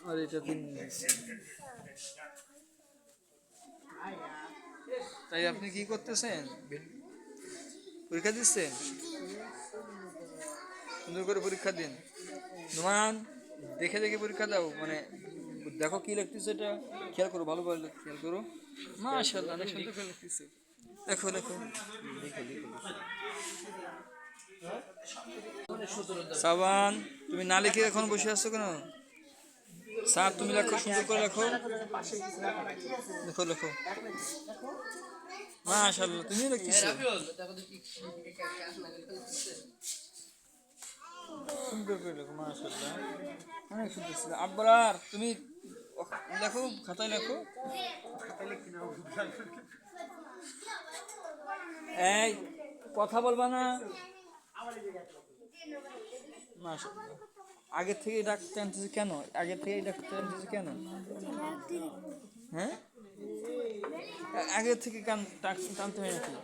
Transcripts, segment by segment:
আর এটা 3 মিনিট। তাই আপনি কি করতেছেন? পরীক্ষা দিচ্ছেন? সুন্দর করে পরীক্ষা দিন। নোমান, দেখে দেখে পরীক্ষা দাও, মানে দেখো কি লিখতেছে, এটা খেয়াল করো, ভালোভাবে খেয়াল করো। মাশাআল্লাহ, অনেক সুন্দর করে লিখতেছে। লেখো লেখো। সাবান, তুমি না লিখে এখন বসে আছো কেন? স্যার, তুমি লেখো, সুন্দর করে লেখো। লেখো লেখো। মাশাআল্লাহ, তুমিও লিখতেছো সুন্দর করে লেখো। মাশাআল্লাহ, অনেক সুন্দর ছিল। আব্বার, তুমি লেখো, খাতায় লেখো। এই, কথা বলবা না। মাশাআল্লাহ, আগে থেকে ডাকতে আনতেছে কেন? আগে থেকে ডাকতে আনতেছে কেন? হ্যাঁ, আগে থেকে কান টানতে হয় নাকি?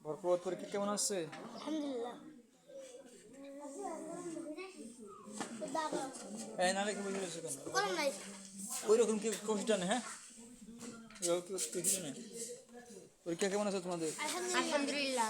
বরকত, পরীক্ষা কেমন আসছে? এই, না লেখে বুঝে গেছো কেন? ওই রকম কি কষ্ট নেই? হ্যাঁ, পরীক্ষা কেমন আছে তোমাদের? আলহামদুলিল্লাহ।